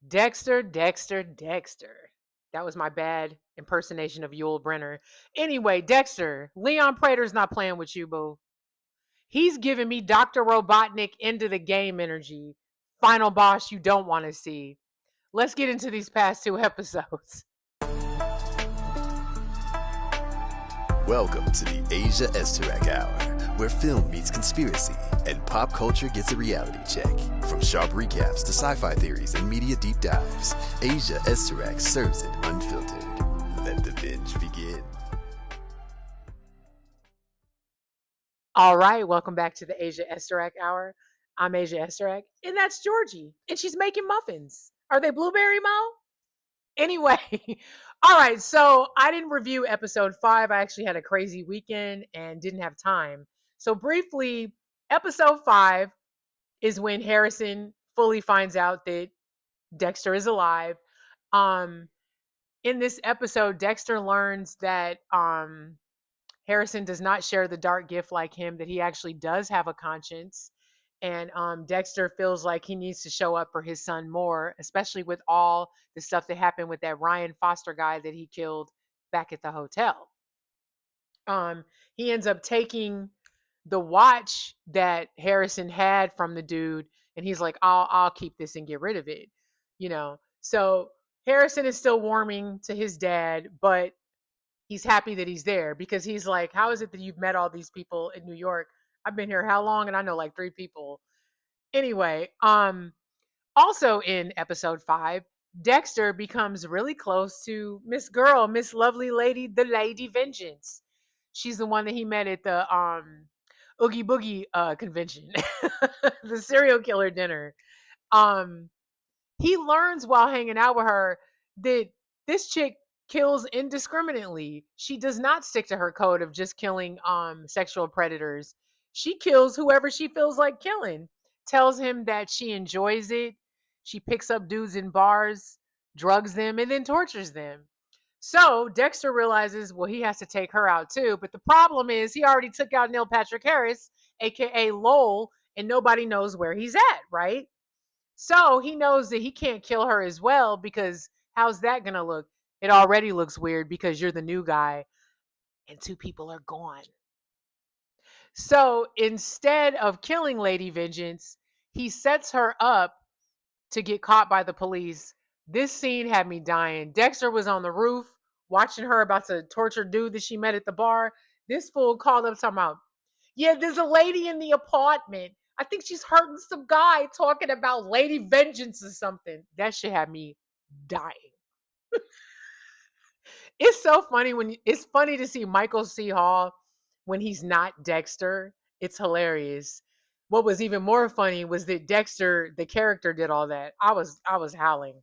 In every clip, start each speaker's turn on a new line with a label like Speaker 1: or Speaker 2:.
Speaker 1: Dexter. That was my bad impersonation of Yul Brenner. Anyway, Dexter, Leon Prater's not playing with you, boo. He's giving me Dr. Robotnik into the game energy. Final boss you don't want to see. Let's get into these past two episodes.
Speaker 2: Welcome to the Asia Esterak Hour, where film meets conspiracy and pop culture gets a reality check. From sharp recaps to sci-fi theories and media deep dives, Asia Esterak serves it unfiltered. Let the binge begin.
Speaker 1: All right, welcome back to the Asia Esterak Hour. I'm Asia Esterak, and that's Georgie, and she's making muffins. Are they blueberry, Mo? Anyway, all right, so I didn't review episode 5. I actually had a crazy weekend and didn't have time. So, briefly, episode 5 is when Harrison fully finds out that Dexter is alive. Um, in this episode, Dexter learns that Harrison does not share the dark gift like him, that he actually does have a conscience. And Dexter feels like he needs to show up for his son more, especially with all the stuff that happened with that Ryan Foster guy that he killed back at the hotel. He ends up taking the watch that Harrison had from the dude, and he's like, I'll keep this and get rid of it. So Harrison is still warming to his dad, but he's happy that he's there because he's like, how is it that you've met all these people in New York? I've been here how long? And I know like 3 people. Anyway, also in episode 5, Dexter becomes really close to Miss Lovely Lady, the Lady Vengeance. She's the one that he met at the Oogie Boogie convention, the serial killer dinner. Um, he learns while hanging out with her that this chick kills indiscriminately. She does not stick to her code of just killing sexual predators. She kills whoever she feels like killing. Tells him that she enjoys it. She picks up dudes in bars, drugs them, and then tortures them. So Dexter realizes, well, he has to take her out too. But the problem is he already took out Neil Patrick Harris, aka Lowell, and nobody knows where he's at, right? So he knows that he can't kill her as well because how's that going to look? It already looks weird because you're the new guy and 2 people are gone. So instead of killing Lady Vengeance, he sets her up to get caught by the police. This scene had me dying. Dexter was on the roof watching her about to torture dude that she met at the bar. This fool called up talking about, yeah, there's a lady in the apartment. I think she's hurting some guy talking about Lady Vengeance or something. That shit had me dying. It's so funny it's funny to see Michael C. Hall when he's not Dexter. It's hilarious. What was even more funny was that Dexter, the character, did all that. I was howling.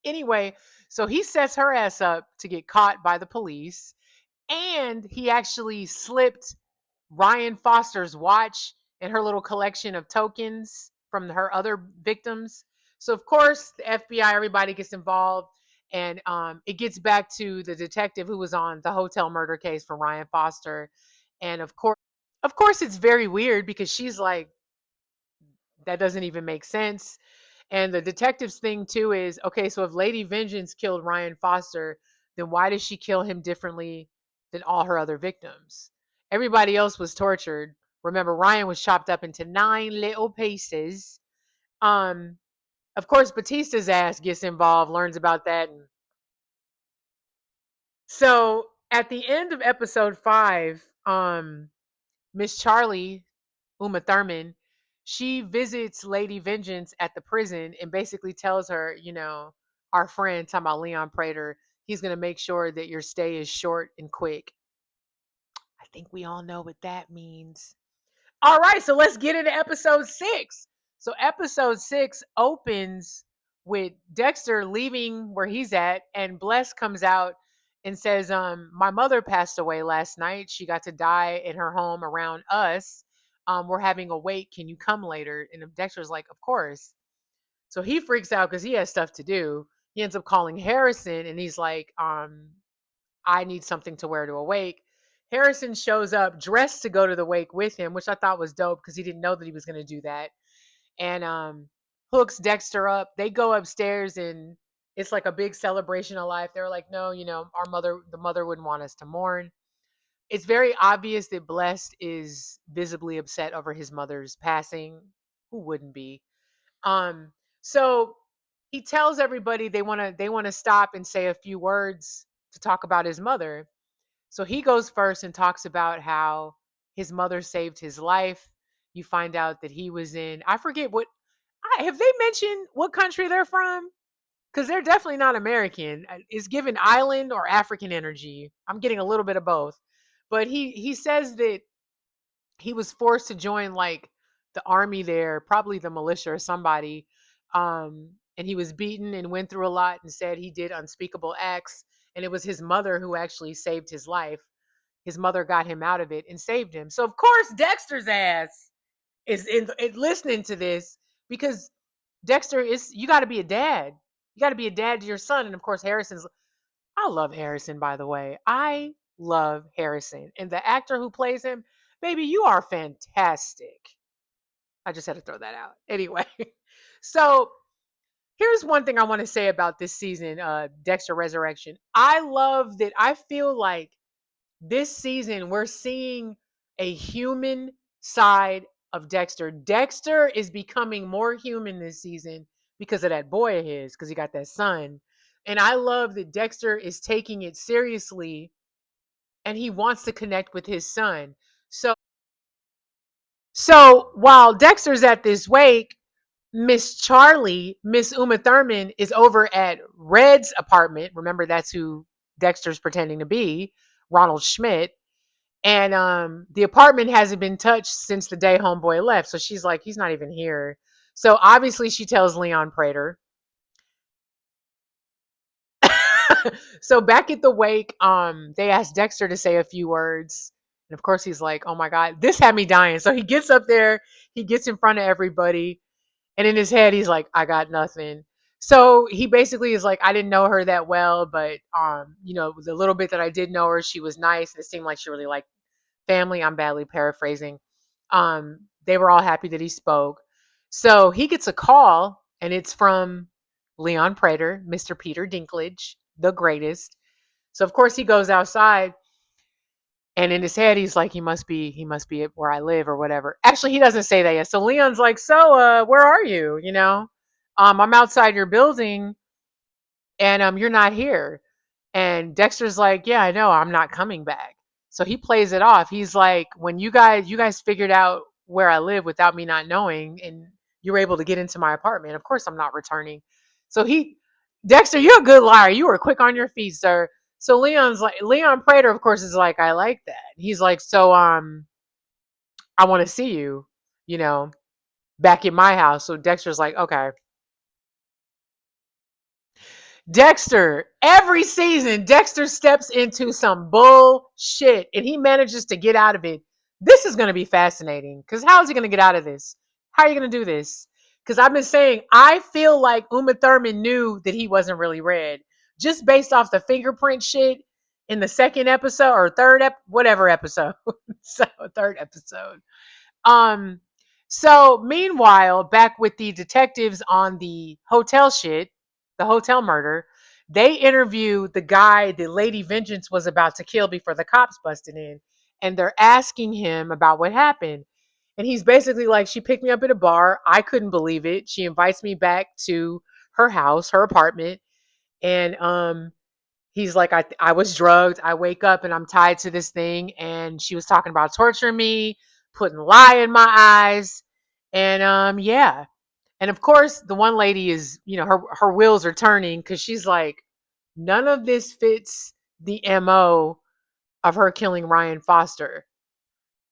Speaker 1: Anyway, so he sets her ass up to get caught by the police, and he actually slipped Ryan Foster's watch and her little collection of tokens from her other victims. So of course the FBI, everybody gets involved, and it gets back to the detective who was on the hotel murder case for Ryan Foster, and of course, it's very weird because she's like, that doesn't even make sense. And the detective's thing too is, okay, so if Lady Vengeance killed Ryan Foster, then why does she kill him differently than all her other victims? Everybody else was tortured. Remember, Ryan was chopped up into 9 little pieces. Um, of course, Batista's ass gets involved, learns about that. And so at the end of episode 5, Miss Charlie, Uma Thurman, she visits Lady Vengeance at the prison and basically tells her, our friend, talking about Leon Prater, he's going to make sure that your stay is short and quick. I think we all know what that means. All right, so let's get into episode 6. So episode 6 opens with Dexter leaving where he's at, and Bless comes out and says, my mother passed away last night. She got to die in her home around us. We're having a wake. Can you come later? And Dexter's like, of course. So he freaks out because he has stuff to do. He ends up calling Harrison, and he's like, I need something to wear to a wake. Harrison shows up dressed to go to the wake with him, which I thought was dope because he didn't know that he was going to do that. And hooks Dexter up. They go upstairs and it's like a big celebration of life. They're like, no, the mother wouldn't want us to mourn. It's very obvious that Blessed is visibly upset over his mother's passing. Who wouldn't be? Um, so he tells everybody they want to stop and say a few words to talk about his mother. So he goes first and talks about how his mother saved his life. You find out that he was in, I forget what, have they mentioned what country they're from? Because they're definitely not American. It's given island or African energy. I'm getting a little bit of both. But he says that he was forced to join like the army there, probably the militia or somebody. And he was beaten and went through a lot and said he did unspeakable acts. And it was his mother who actually saved his life. His mother got him out of it and saved him. So of course Dexter's ass is in listening to this because Dexter is, you got to be a dad. You got to be a dad to your son. And of course Harrison's, I love Harrison, by the way. I love Harrison. And the actor who plays him, baby, you are fantastic. I just had to throw that out. Anyway, so here's one thing I want to say about this season, Dexter Resurrection. I love that I feel like this season we're seeing a human side of Dexter. Dexter is becoming more human this season because of that boy of his, because he got that son. And I love that Dexter is taking it seriously and he wants to connect with his son. So while Dexter's at this wake, Miss Uma Thurman is over at Red's apartment. Remember, that's who Dexter's pretending to be, Ronald Schmidt. And the apartment hasn't been touched since the day homeboy left. So she's like, he's not even here. So obviously she tells Leon Prater. So back at the wake, they asked Dexter to say a few words. And of course he's like, oh my God, this had me dying. So he gets up there, he gets in front of everybody, and in his head, he's like, I got nothing. So he basically is like, I didn't know her that well, but the little bit that I did know her, she was nice. It seemed like she really liked family. I'm badly paraphrasing. They were all happy that he spoke. So he gets a call, and it's from Leon Prater, Mr. Peter Dinklage, the greatest. So of course he goes outside, and in his head he's like, he must be at where I live or whatever. Actually, he doesn't say that yet. So Leon's like, so where are you? I'm outside your building, and you're not here. And Dexter's like, yeah, I know, I'm not coming back. So he plays it off. He's like, when you guys figured out where I live without me not knowing, and you were able to get into my apartment, of course I'm not returning. So Dexter, you're a good liar. You were quick on your feet, sir. So Leon Prater, of course, is like, I like that. He's like, so I want to see you, you know, back in my house. So Dexter's like, okay. Dexter, every season, Dexter steps into some bullshit and he manages to get out of it. This is going to be fascinating because how is he going to get out of this? How are you going to do this? Because I've been saying, I feel like Uma Thurman knew that he wasn't really Red just based off the fingerprint shit in the second episode or whatever episode. So, third episode. Um, so meanwhile, back with the detectives on the hotel shit, the hotel murder, they interview the guy that Lady Vengeance was about to kill before the cops busted in. And they're asking him about what happened. And he's basically like, she picked me up at a bar. I couldn't believe it. She invites me back to her house, her apartment. And he's like, I was drugged. I wake up and I'm tied to this thing. And she was talking about torturing me, putting lye in my eyes. And yeah. And of course, the one lady is, her wheels are turning because she's like, none of this fits the MO of her killing Ryan Foster.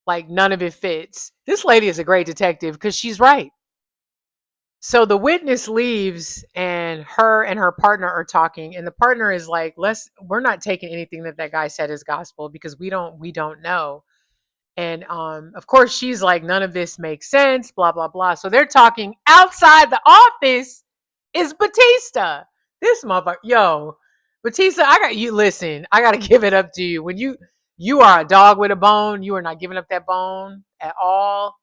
Speaker 1: Like, none of it fits. This lady is a great detective because she's right. So the witness leaves and her partner are talking, and the partner is like, we're not taking anything that guy said as gospel because we don't know. And of course she's like, none of this makes sense, blah blah blah. So they're talking outside the office is Batista. This motherfucker, yo, Batista, I got you. Listen, I got to give it up to you. When you are a dog with a bone, you are not giving up that bone at all.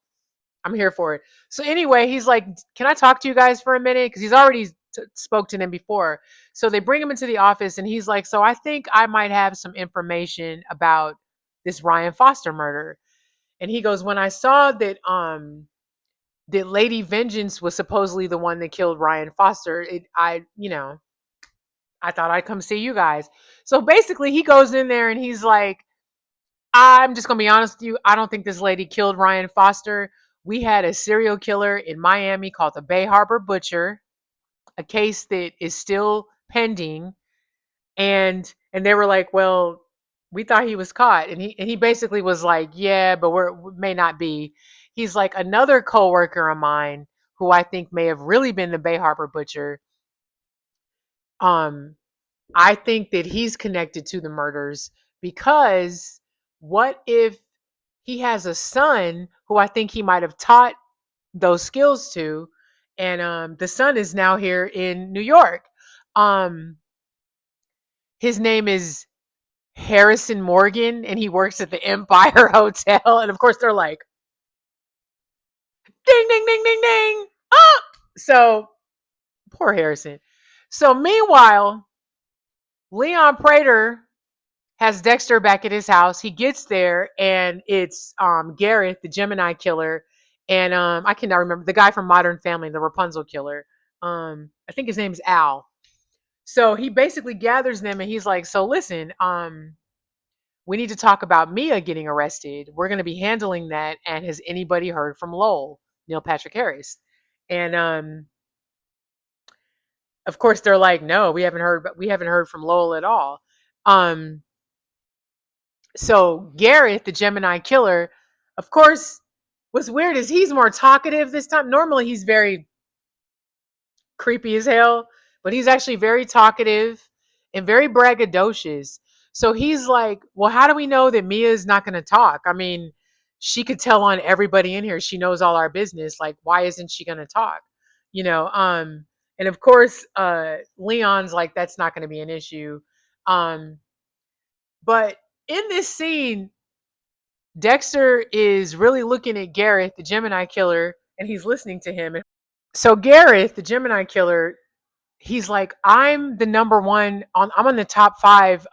Speaker 1: I'm here for it. So anyway, he's like, "Can I talk to you guys for a minute?" Because he's already spoke to them before. So they bring him into the office, and he's like, "So I think I might have some information about this Ryan Foster murder." And he goes, "When I saw that Lady Vengeance was supposedly the one that killed Ryan Foster, I thought I'd come see you guys." So basically, he goes in there and he's like, "I'm just gonna be honest with you. I don't think this lady killed Ryan Foster. We had a serial killer in Miami called the Bay Harbor Butcher, a case that is still pending." And they were like, "Well, we thought he was caught." And he basically was like, "Yeah, but we may not be." He's like, "Another coworker of mine who I think may have really been the Bay Harbor Butcher. Um, I think that he's connected to the murders because what if he has a son who I think he might have taught those skills to, and the son is now here in New York. Um, his name is Harrison Morgan, and he works at the Empire Hotel." And of course, they're like, "Ding, ding, ding, ding, ding!" Ah! So poor Harrison. So meanwhile, Leon Prater has Dexter back at his house. He gets there, and it's Gareth, the Gemini killer, and I cannot remember the guy from Modern Family, the Rapunzel killer. I think his name's Al. So he basically gathers them, and he's like, "So listen, we need to talk about Mia getting arrested. We're going to be handling that. And has anybody heard from Lowell, Neil Patrick Harris?" And of course, they're like, "No, we haven't heard, but we haven't heard from Lowell at all." Um, So Gareth, the Gemini killer, of course, what's weird is he's more talkative this time. Normally he's very creepy as hell, but he's actually very talkative and very braggadocious. So he's like, "Well, how do we know that Mia is not going to talk? I mean, she could tell on everybody in here. She knows all our business. Like, why isn't she going to talk?" You know, and of course, Leon's like, "That's not going to be an issue." Um, but in this scene, Dexter is really looking at Gareth, the Gemini killer, and he's listening to him. So Gareth, the Gemini killer, he's like, "I'm the number one I'm on the top 5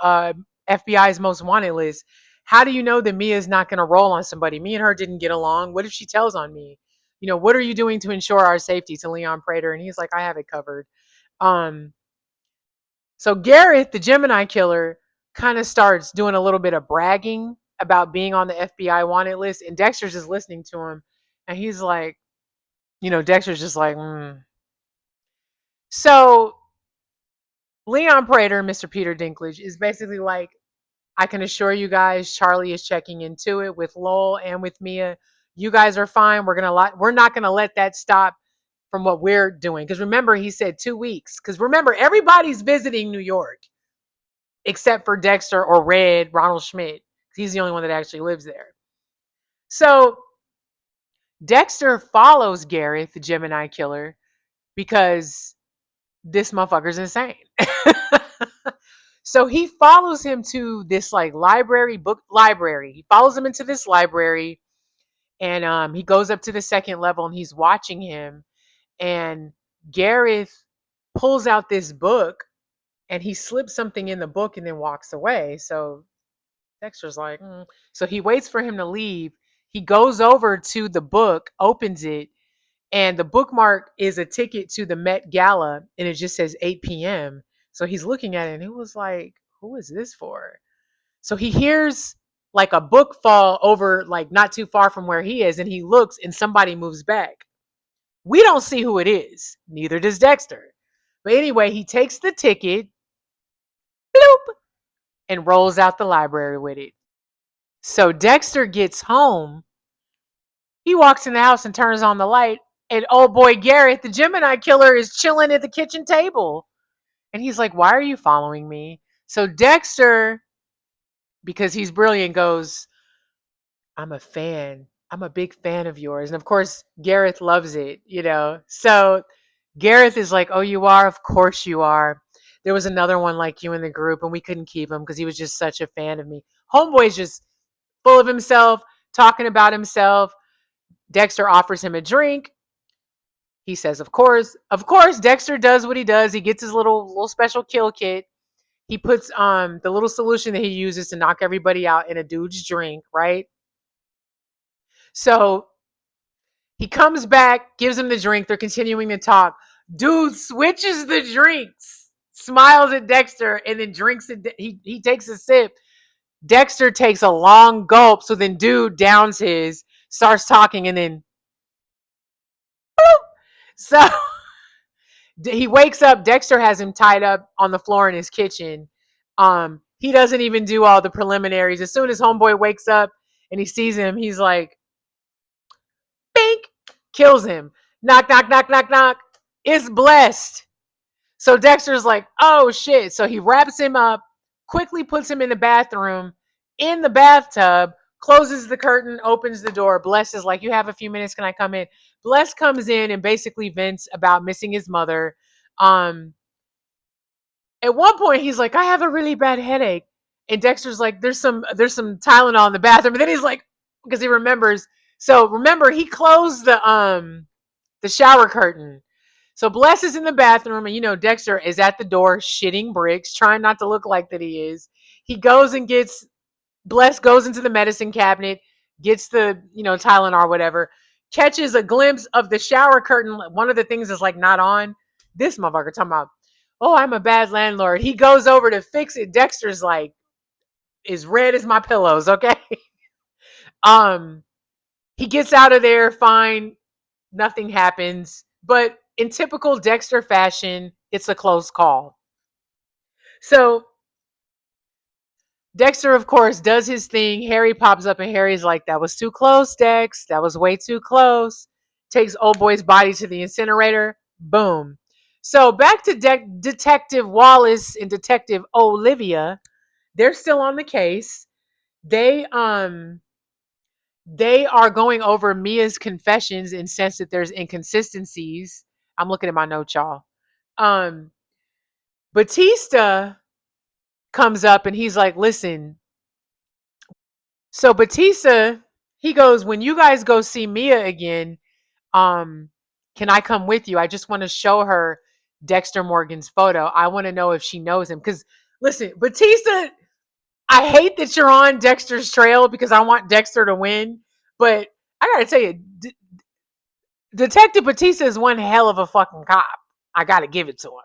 Speaker 1: FBI's most wanted list. How do you know that Mia's not going to roll on somebody? Me and her didn't get along. What if she tells on me? What are you doing to ensure our safety?" To Leon Prater, and he's like, "I have it covered." Um, so Gareth, the Gemini killer, kind of starts doing a little bit of bragging about being on the FBI wanted list, and Dexter's just listening to him, and he's like, Dexter's just like, mm. So Leon Prater, Mr. Peter Dinklage, is basically like, "I can assure you guys, Charlie is checking into it with Lowell and with Mia. You guys are fine. We're not gonna let that stop from what we're doing." Because remember, he said 2 weeks. Because remember, everybody's visiting New York except for Dexter or Red, Ronald Schmidt. He's the only one that actually lives there. So Dexter follows Gareth, the Gemini killer, because this motherfucker's insane. So he follows him to this like book library. He follows him into this library, and he goes up to the second level, and he's watching him. And Gareth pulls out this book, and he slips something in the book and then walks away. So Dexter's like, mm. So he waits for him to leave. He goes over to the book, opens it, and the bookmark is a ticket to the Met Gala, and it just says 8 p.m. So he's looking at it, and he was like, "Who is this for?" So he hears like a book fall over, like not too far from where he is, and he looks, and somebody moves back. We don't see who it is. Neither does Dexter. But anyway, he takes the ticket, bloop, and rolls out the library with it. So Dexter gets home. He walks in the house and turns on the light, and old boy Garrett, the Gemini killer, is chilling at the kitchen table. And he's like, "Why are you following me?" So Dexter, because he's brilliant, goes, "I'm a fan. I'm a big fan of yours." And of course, Gareth loves it. So Gareth is like, "Oh, you are? Of course you are. There was another one like you in the group, and we couldn't keep him because he was just such a fan of me." Homeboy's just full of himself, talking about himself. Dexter offers him a drink. He says, of course. Of course, Dexter does what he does. He gets his little special kill kit. He puts the little solution that he uses to knock everybody out in a dude's drink, right? So he comes back, gives him the drink. They're continuing to talk. Dude switches the drinks, smiles at Dexter, and then drinks it. He takes a sip. Dexter takes a long gulp. So then dude downs his, starts talking, and then so he wakes up. Dexter has him tied up on the floor in his kitchen. He doesn't even do all the preliminaries. As soon as homeboy wakes up and he sees him, he's like, bink, kills him. Knock, knock, knock, knock, knock. It's blessed. So Dexter's like, oh shit. So he wraps him up, quickly puts him in the bathroom, in the bathtub, closes the curtain, opens the door. Bless is like, you have a few minutes. Can I come in? Bless comes in and basically vents about missing his mother. At one point, he's like, I have a really bad headache. And Dexter's like, there's some Tylenol in the bathroom. And then he's like, because he remembers. So remember, he closed the shower curtain. So Bless is in the bathroom, and Dexter is at the door shitting bricks, trying not to look like that he is. He goes and gets Bless goes into the medicine cabinet, gets the Tylenol or whatever, catches a glimpse of the shower curtain. One of the things is like not on. This motherfucker talking about, oh, I'm a bad landlord. He goes over to fix it. Dexter's like, as red as my pillows, okay? He gets out of there fine. Nothing happens. But in typical Dexter fashion, it's a close call. So Dexter, of course, does his thing. Harry pops up and Harry's like, that was too close, Dex. That was way too close. Takes old boy's body to the incinerator. Boom. So back to Detective Wallace and Detective Olivia. They're still on the case. They are going over Mia's confessions and sense that there's inconsistencies. I'm looking at my notes, y'all. Batista comes up and he's like, listen. So Batista, he goes, when you guys go see Mia again, can I come with you? I just want to show her Dexter Morgan's photo. I want to know if she knows him. Because listen, Batista, I hate that you're on Dexter's trail because I want Dexter to win. But I got to tell you, Detective Batista is one hell of a fucking cop. I got to give it to him.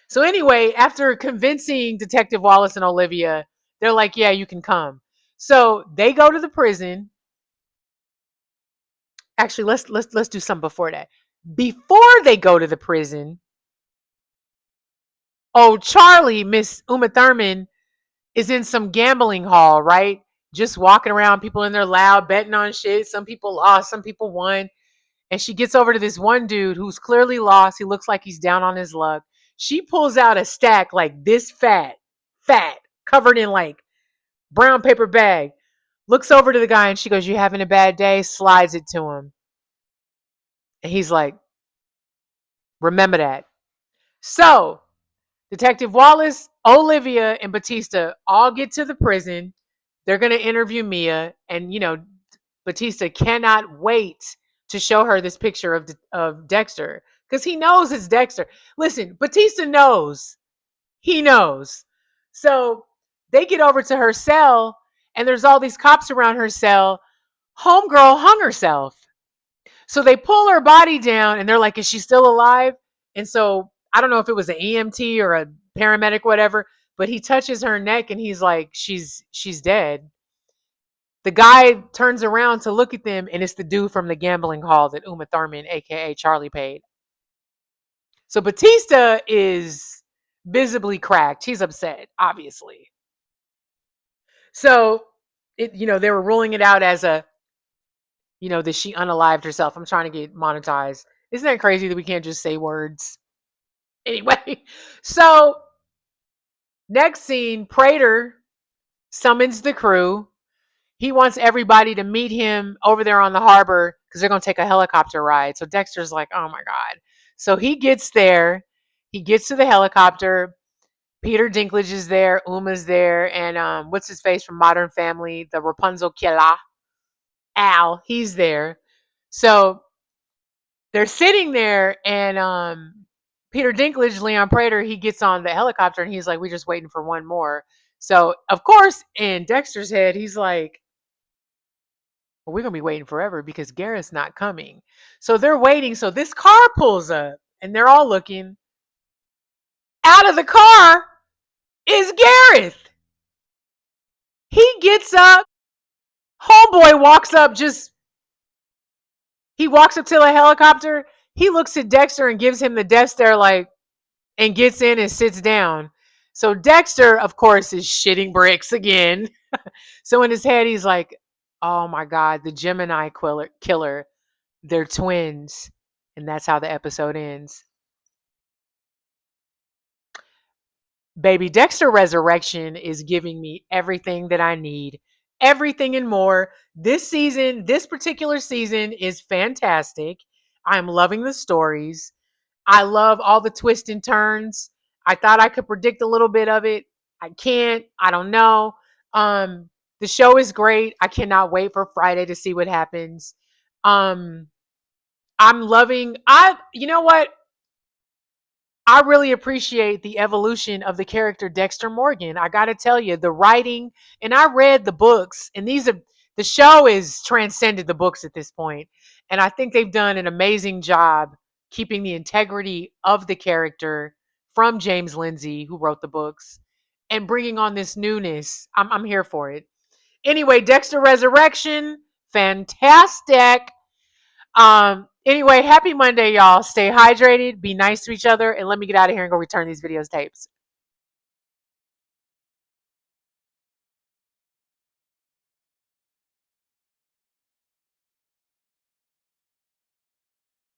Speaker 1: So anyway, after convincing Detective Wallace and Olivia, they're like, yeah, you can come. So they go to the prison. Actually, let's do something before that. Before they go to the prison, Charlie, Miss Uma Thurman, is in some gambling hall, right? Just walking around, people in there loud, betting on shit. Some people lost, some people won. And she gets over to this one dude who's clearly lost. He looks like he's down on his luck. She pulls out a stack like this fat, covered in like brown paper bag. Looks over to the guy and she goes, you having a bad day? Slides it to him. And he's like, remember that. So, Detective Wallace, Olivia, and Batista all get to the prison. They're going to interview Mia. And, Batista cannot wait to show her this picture of Dexter. Because he knows it's Dexter. Listen, Batista knows. He knows. So, they get over to her cell. And there's all these cops around her cell. Homegirl hung herself. So they pull her body down and they're like, is she still alive? And so I don't know if it was an EMT or a paramedic, whatever, but he touches her neck and he's like, she's dead. The guy turns around to look at them and it's the dude from the gambling hall that Uma Thurman, aka Charlie, paid. So Batista is visibly cracked. He's upset, obviously. So they were ruling it out as a that she unalived herself. I'm trying to get monetized. Isn't that crazy that we can't just say words? Anyway, so next scene, Prater summons the crew. He wants everybody to meet him over there on the harbor because they're going to take a helicopter ride. So Dexter's like, oh my God. So he gets there. He gets to the helicopter. Peter Dinklage is there. Uma's there. And what's his face from Modern Family? The Rapunzel Killer. Al, he's there. So they're sitting there, and Peter Dinklage, Leon Prater, he gets on the helicopter and he's like, we're just waiting for one more. So, of course, in Dexter's head, he's like, well, we're going to be waiting forever because Garrett's not coming. So they're waiting. So this car pulls up and they're all looking. Out of the car is Gareth. He gets up. Homeboy walks up, he walks up to the helicopter. He looks at Dexter and gives him the death stare, like, and gets in and sits down. So Dexter, of course, is shitting bricks again. So in his head, he's like, oh my God, the Gemini killer. They're twins. And that's how the episode ends. Baby, Dexter Resurrection is giving me everything that I need, everything and more. This season, this particular season is fantastic. I'm loving the stories. I love all the twists and turns. I thought I could predict a little bit of it. I can't. I don't know. The show is great. I cannot wait for Friday to see what happens. Um, I'm loving. You know what? I really appreciate the evolution of the character Dexter Morgan. I got to tell you, the writing, and I read the books, and the show is transcended the books at this point. And I think they've done an amazing job keeping the integrity of the character from James Lindsay, who wrote the books, and bringing on this newness. I'm here for it. Anyway, Dexter Resurrection, fantastic. Anyway, happy Monday, y'all. Stay hydrated, be nice to each other, and let me get out of here and go return these videos tapes.